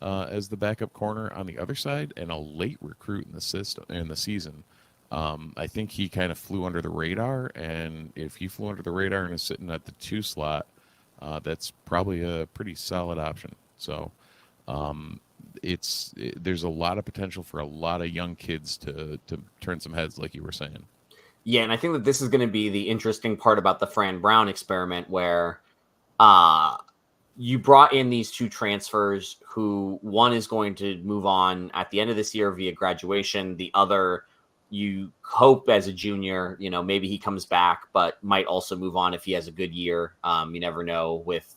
as the backup corner on the other side, and a late recruit in the season. I think he kind of flew under the radar, and if he flew under the radar and is sitting at the 2 slot, that's probably a pretty solid option. So there's a lot of potential for a lot of young kids to turn some heads, like you were saying. Yeah, and I think that this is going to be the interesting part about the Fran Brown experiment, where you brought in these two transfers who one is going to move on at the end of this year via graduation. The other, you hope as a junior, maybe he comes back, but might also move on if he has a good year. You never know with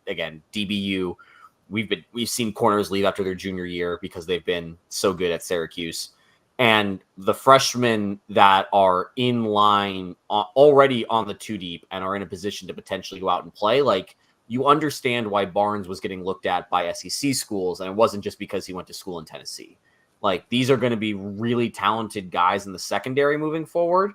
again, DBU. We've seen corners leave after their junior year because they've been so good at Syracuse. And the freshmen that are in line already on the 2 deep and are in a position to potentially go out and play, like, you understand why Barnes was getting looked at by SEC schools, and it wasn't just because he went to school in Tennessee. Like, these are going to be really talented guys in the secondary moving forward.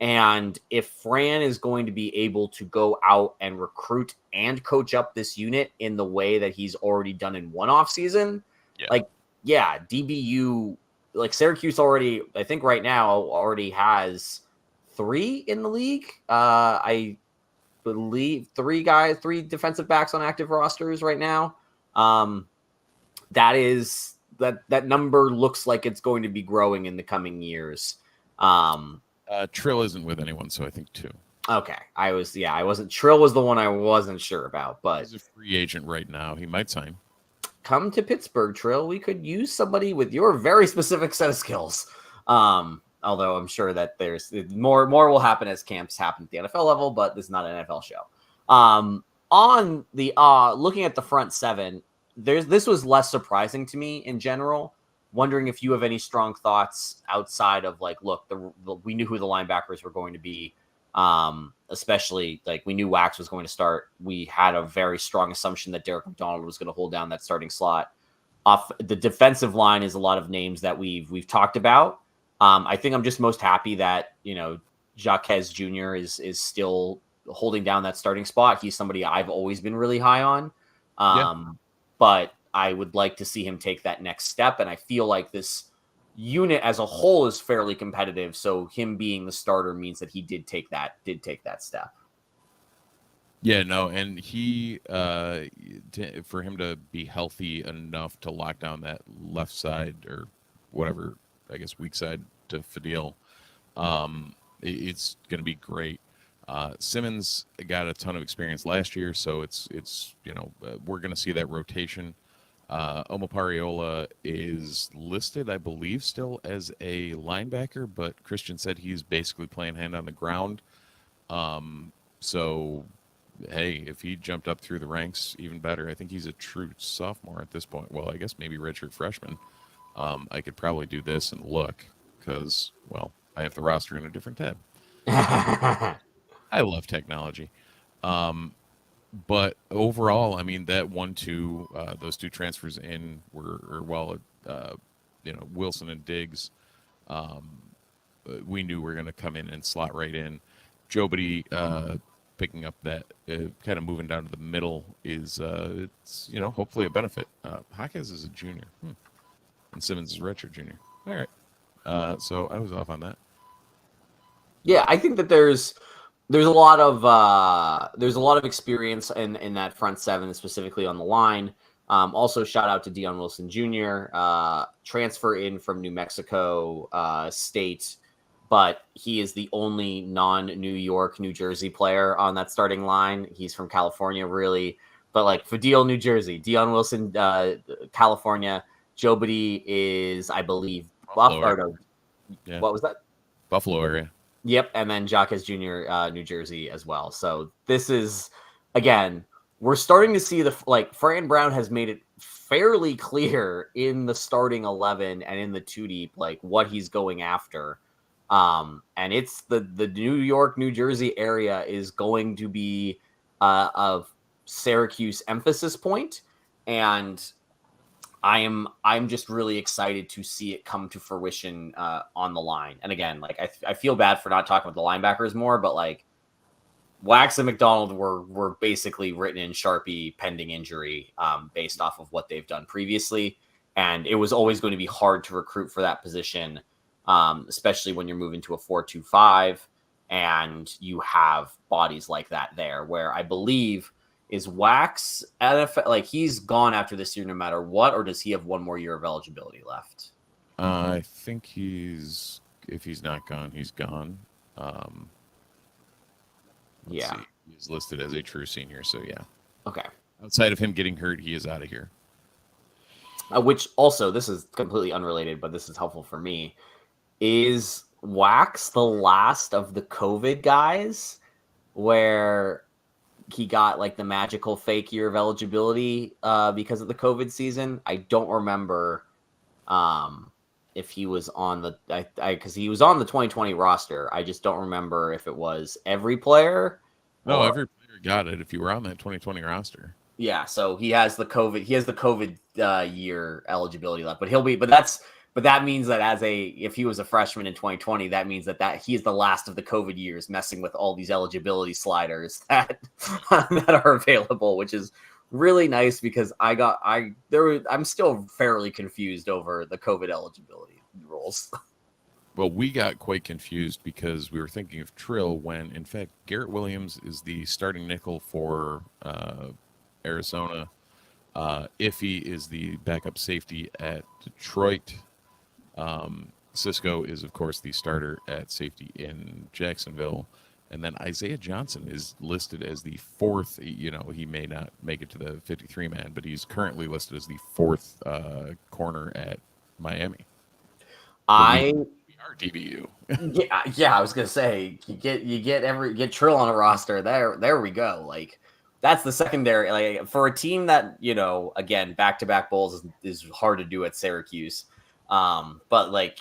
And if Fran is going to be able to go out and recruit and coach up this unit in the way that he's already done in one offseason, DBU, like Syracuse already, I think right now already has 3 in the league. I believe 3 defensive backs on active rosters right now. That number looks like it's going to be growing in the coming years. Trill isn't with anyone, so I think 2. Okay. Trill was the one I wasn't sure about, but he's a free agent right now. He might sign. Come to Pittsburgh, Trill. We could use somebody with your very specific set of skills. Although I'm sure that there's more will happen as camps happen at the NFL level, but this is not an NFL show. On the looking at the front 7, this was less surprising to me in general. Wondering if you have any strong thoughts outside of like, look, we knew who the linebackers were going to be. Especially like we knew Wax was going to start. We had a very strong assumption that Derek McDonald was going to hold down that starting slot. Off the defensive line is a lot of names that we've talked about. I think I'm just most happy that Jacques Jr. is still holding down that starting spot. He's somebody I've always been really high on. But I would like to see him take that next step, and I feel like this unit as a whole is fairly competitive, so him being the starter means that he did take that step. Yeah, no, and he for him to be healthy enough to lock down that left side or whatever, I guess weak side to Fadil, it's going to be great. Simmons got a ton of experience last year, so it's we're going to see that rotation. Omopariola is listed, I believe, still as a linebacker, but Christian said he's basically playing hand on the ground. So, hey, if he jumped up through the ranks, even better. I think he's a true sophomore at this point. Well, I guess maybe redshirt freshman. I could probably do this and look because, well, I have the roster in a different tab. I love technology. But overall, I mean, that 1-2, those 2 transfers in were Wilson and Diggs. We knew we were going to come in and slot right in. Jobity picking up that, kind of moving down to the middle is, it's hopefully a benefit. Hawkins is a junior, and Simmons is a redshirt junior. All right, so I was off on that. Yeah, I think that there's a lot of experience in that front 7, specifically on the line. Also, shout out to Dion Wilson Jr., transfer in from New Mexico State, but he is the only non-New York, New Jersey player on that starting line. He's from California, really, but like Fadil, New Jersey, Dion Wilson, California. Jobity is, I believe, Buffalo. Yeah. What was that? Buffalo area. Yep, and then Jacques Jr., New Jersey as well. So this is, again, we're starting to see Fran Brown has made it fairly clear in the starting 11 and in the 2 deep, like what he's going after. And it's the New York, New Jersey area is going to be a Syracuse emphasis point, and I'm just really excited to see it come to fruition on the line. And again, like I feel bad for not talking about the linebackers more, but like Wax and McDonald were basically written in Sharpie pending injury based off of what they've done previously. And it was always going to be hard to recruit for that position. especially when you're moving to a 4-2-5 and you have bodies like that there, where I believe is Wax NFL, like he's gone after this year no matter what, or does he have one more year of eligibility left? I think if he's not gone, he's gone. Let's see. He's listed as a true senior, so yeah. Okay. Outside of him getting hurt, he is out of here. Which also, this is completely unrelated, but this is helpful for me. Is Wax the last of the COVID guys where he got like the magical fake year of eligibility because of the COVID season? I don't remember if he was on the because he was on the 2020 roster. I just don't remember if it was every player. No, every player got it if you were on that 2020 roster. Yeah, so he has the COVID. He has the COVID year eligibility left, but that means that if he was a freshman in 2020, that means that he is the last of the COVID years, messing with all these eligibility sliders that that are available, which is really nice because I'm still fairly confused over the COVID eligibility rules. Well, we got quite confused because we were thinking of Trill when, in fact, Garrett Williams is the starting nickel for Arizona. Iffy is the backup safety at Detroit. Cisco is, of course, the starter at safety in Jacksonville. And then Isaiah Johnson is listed as the fourth. He may not make it to the 53-man, but he's currently listed as the fourth corner at Miami. Our DBU. yeah, I was gonna say you get Trill on a roster. There we go. Like that's the secondary. Like for a team that again back-to-back bowls is hard to do at Syracuse. But like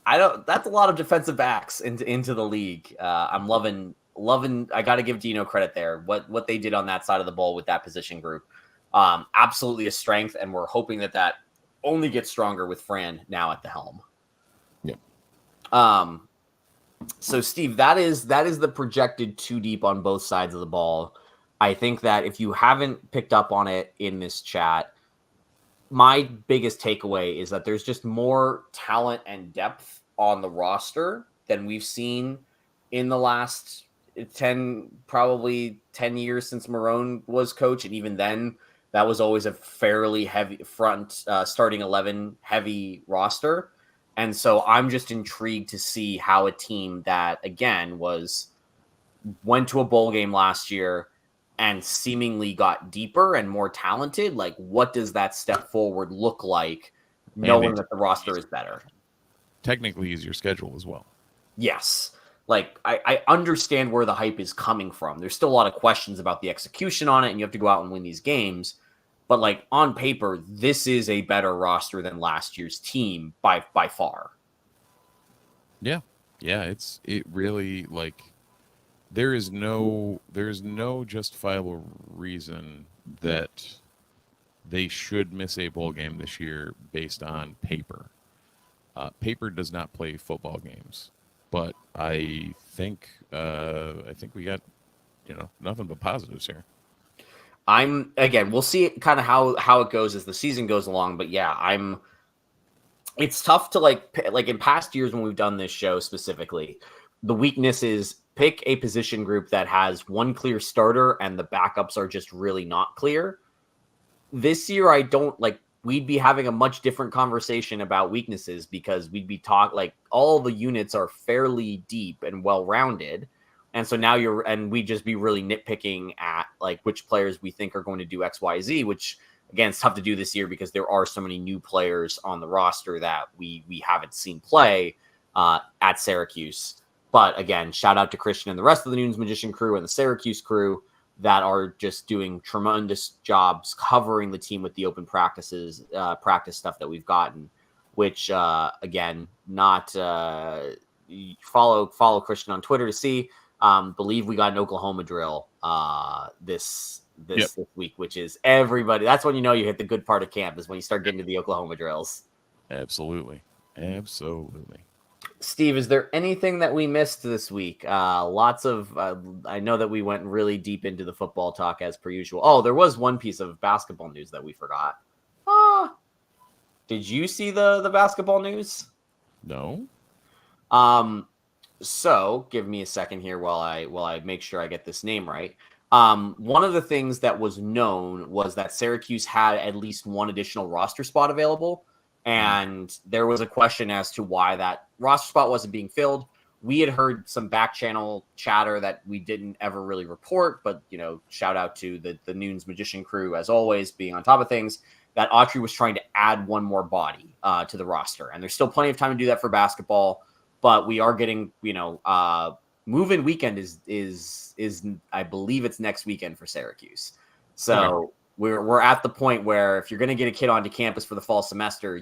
that's a lot of defensive backs into the league. I'm loving. I got to give Dino credit there. What they did on that side of the ball with that position group, absolutely a strength, and we're hoping that only gets stronger with Fran now at the helm. So Steve, that is the projected too deep on both sides of the ball. I think that if you haven't picked up on it in this chat, my biggest takeaway is that there's just more talent and depth on the roster than we've seen in the last 10 years since Marone was coach. And even then that was always a fairly heavy front starting 11 heavy roster. And so I'm just intrigued to see how a team that, again, went to a bowl game last year and seemingly got deeper and more talented, like what does that step forward look like, knowing that the roster is better? Technically easier schedule as well. Yes. Like, I understand where the hype is coming from. There's still a lot of questions about the execution on it, and you have to go out and win these games. But like on paper, this is a better roster than last year's team by far. Yeah. It really like there is no justifiable reason that they should miss a bowl game this year based on paper. Paper does not play football games, but I think we got nothing but positives here. We'll see kind of how it goes as the season goes along, but yeah, it's tough to like in past years when we've done this show specifically, the weakness is pick a position group that has one clear starter and the backups are just really not clear. This year, we'd be having a much different conversation about weaknesses because we'd be all the units are fairly deep and well-rounded. And so now we'd just be really nitpicking at like which players we think are going to do X, Y, Z, which again, it's tough to do this year because there are so many new players on the roster that we haven't seen play at Syracuse. But again, shout out to Christian and the rest of the Noons Magician crew and the Syracuse crew that are just doing tremendous jobs covering the team with the open practice stuff that we've gotten, which again, not follow Christian on Twitter to see. Believe we got an Oklahoma drill this week, which is everybody. That's when you hit the good part of camp is when you start getting to the Oklahoma drills. Absolutely. Steve, is there anything that we missed this week? Lots of. I know that we went really deep into the football talk as per usual. Oh, there was one piece of basketball news that we forgot. Did you see the basketball news? No. So give me a second here while I make sure I get this name right. One of the things that was known was that Syracuse had at least one additional roster spot available, and there was a question as to why that roster spot wasn't being filled. We had heard some back channel chatter that we didn't ever really report, but shout out to the Noon's Magician crew as always, being on top of things. That Autry was trying to add one more body to the roster, and there's still plenty of time to do that for basketball. But we are getting, move-in weekend is I believe it's next weekend for Syracuse. So we're at the point where if you're going to get a kid onto campus for the fall semester,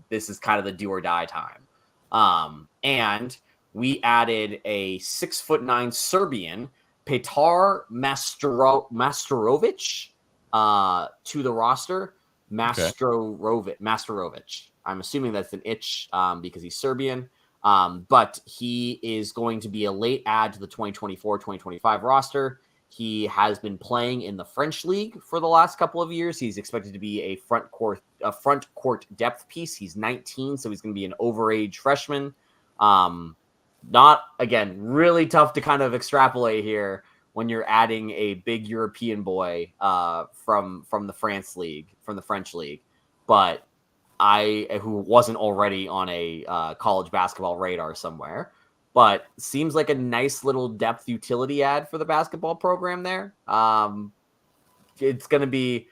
this is kind of the do or die time. And we added a 6'9" Serbian, Petar Masterovic, to the roster. Masterovic. I'm assuming that's an itch because he's Serbian. But he is going to be a late add to the 2024-2025 roster. He has been playing in the French league for the last couple of years. He's expected to be a front court depth piece. He's 19, so he's going to be an overage freshman. Not, again, really tough to kind of extrapolate here when you're adding a big European boy from the French league, but who wasn't already on a college basketball radar somewhere, but seems like a nice little depth utility ad for the basketball program there. It's gonna be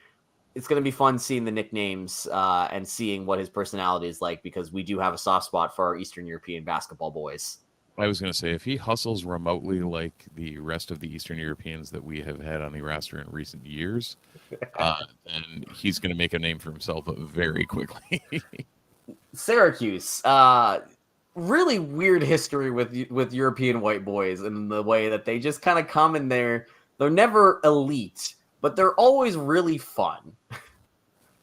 fun seeing the nicknames and seeing what his personality is like, because we do have a soft spot for our Eastern European basketball boys. I was going to say, if he hustles remotely like the rest of the Eastern Europeans that we have had on the roster in recent years, then he's going to make a name for himself very quickly. Syracuse, really weird history with European white boys, in the way that they just kind of come in there. They're never elite, but they're always really fun.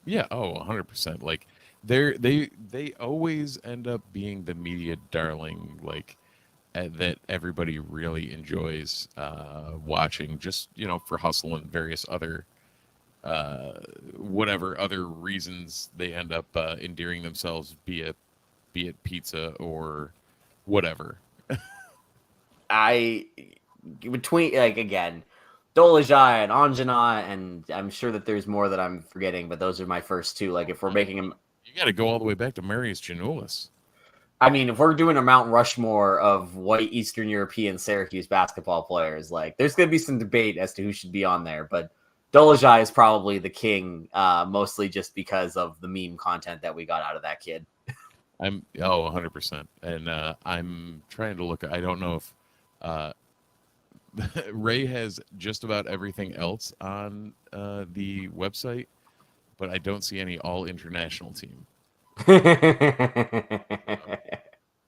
Yeah, 100%. Like they always end up being the media darling, like that everybody really enjoys watching, just for hustle and various other whatever other reasons they end up endearing themselves, be it pizza or whatever. Between, like, again, Dolajai and Anjana, and I'm sure that there's more that I'm forgetting, but those are my first two. Like, if we're making them, you got to go all the way back to Marius Giannoulis. I mean, if we're doing a Mount Rushmore of white Eastern European Syracuse basketball players, like, there's going to be some debate as to who should be on there. But Dolajai is probably the king, mostly just because of the meme content that we got out of that kid. 100%. And I'm trying to look. I don't know if Ray has just about everything else on the website, but I don't see any all-international team.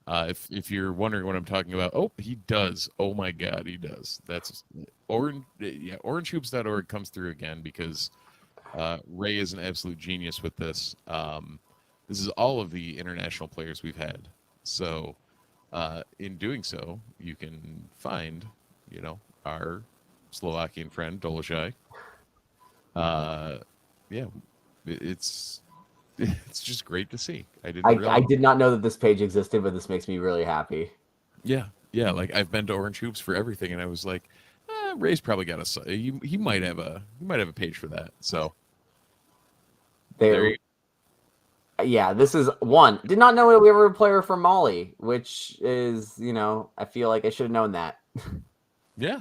If you're wondering what I'm talking about, he does. Oh my God, he does. That's Orange. Yeah, OrangeHoops.org comes through again, because Ray is an absolute genius with this. This is all of the international players we've had. So, in doing so, you can find, our Slovakian friend Dolajai. It's just great to see. I did not know that this page existed, but this makes me really happy. Yeah. Like, I've been to Orange Hoops for everything, and I was like, Ray's probably got he might have a page for that. So there you go. Yeah, this is one. Did not know we were a player from Mali, which is, I feel like I should have known that. Yeah.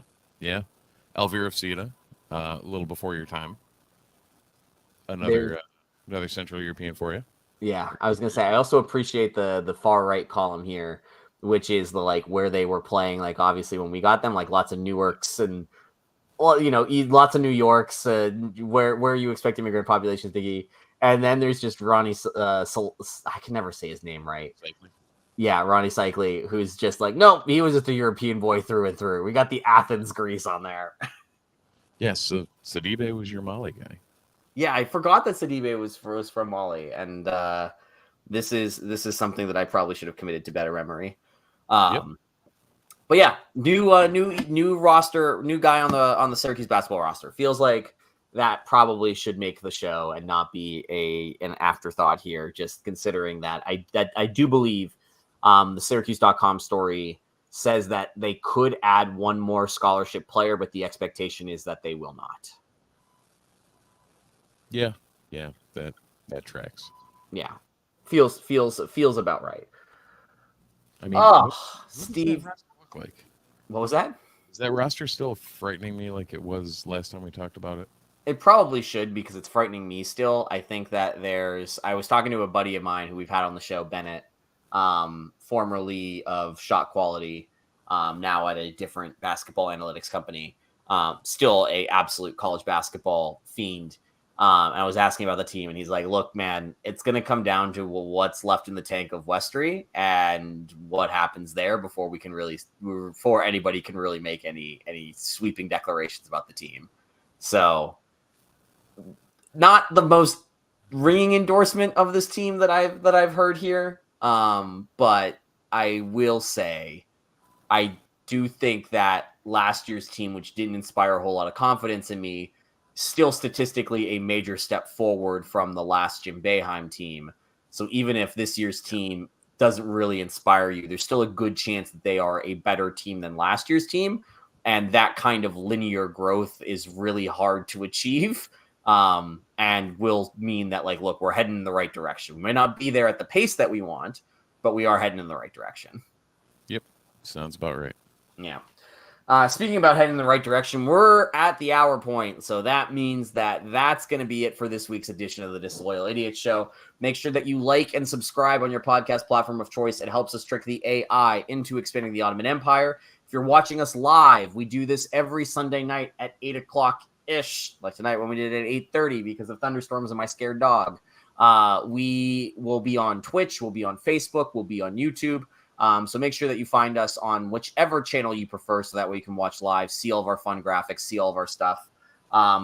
Elvira Fsida, a little before your time. Another Central European for you. Yeah, I was gonna say, I also appreciate the far right column here, which is the, like, where they were playing. Like, obviously when we got them, like, lots of Newarks and, well, lots of New Yorks, where you expect immigrant populations to be. And then there's just Ronnie, I can never say his name right. Cycling. Yeah, Ronnie Cycli, who's just like, nope, he was just a European boy through and through. We got the Athens grease on there. Yeah, so Sidibe was your Mali guy. Yeah, I forgot that Sidibe was from Mali, and this is something that I probably should have committed to better memory. Yep. But yeah, new roster, new guy on the Syracuse basketball roster. Feels like that probably should make the show and not be an afterthought here, just considering that I do believe The Syracuse.com story says that they could add one more scholarship player, but the expectation is that they will not. Yeah, that tracks. Yeah, feels about right. I mean, Oh, what Steve, does that roster look like? what was that? Is that roster still frightening me like it was last time we talked about it? It probably should, because it's frightening me still. I think that I was talking to a buddy of mine who we've had on the show, Bennett, formerly of Shot Quality, now at a different basketball analytics company, still a absolute college basketball fiend. And I was asking about the team, and he's like, look, man, it's going to come down to what's left in the tank of Westry and what happens there before anybody can really make any sweeping declarations about the team. So, not the most ringing endorsement of this team that I've heard here. But I will say, I do think that last year's team, which didn't inspire a whole lot of confidence in me, still statistically a major step forward from the last Jim Boeheim team. So even if this year's team doesn't really inspire you, there's still a good chance that they are a better team than last year's team. And that kind of linear growth is really hard to achieve. And will mean that, like, look, we're heading in the right direction. We may not be there at the pace that we want, but we are heading in the right direction. Yep, sounds about right. Yeah. Speaking about heading in the right direction, we're at the hour point. So that means that's going to be it for this week's edition of the Disloyal Idiot Show. Make sure that you like and subscribe on your podcast platform of choice. It helps us trick the AI into expanding the Ottoman Empire. If you're watching us live, we do this every Sunday night at 8 o'clock ish, like tonight when we did it at 8:30 because of thunderstorms and my scared dog. We will be on Twitch, we'll be on Facebook, we'll be on YouTube. So make sure that you find us on whichever channel you prefer, so that way you can watch live, see all of our fun graphics, see all of our stuff.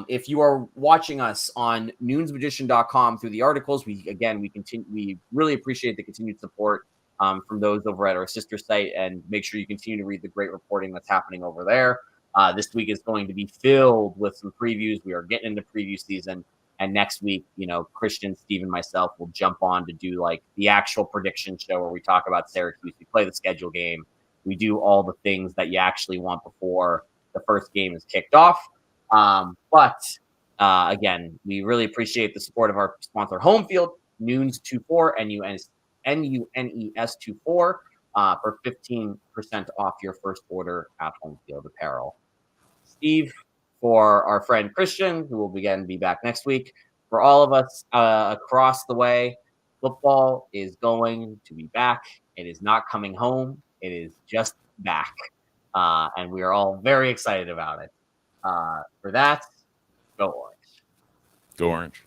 If you are watching us on noonsmagician.com through the articles, we really appreciate the continued support from those over at our sister site, and make sure you continue to read the great reporting that's happening over there. This week is going to be filled with some previews. We are getting into preview season. And next week, Christian, Steve, and myself will jump on to do like the actual prediction show where we talk about Syracuse. We play the schedule game. We do all the things that you actually want before the first game is kicked off. But again, we really appreciate the support of our sponsor, Home Field, Nunes24, NUNES24, for 15% off your first order at Home Field Apparel. Steve, for our friend Christian, who will again be back next week. For all of us across the way, football is going to be back. It is not coming home. It is just back. And we are all very excited about it. For that, go Orange. Go Orange.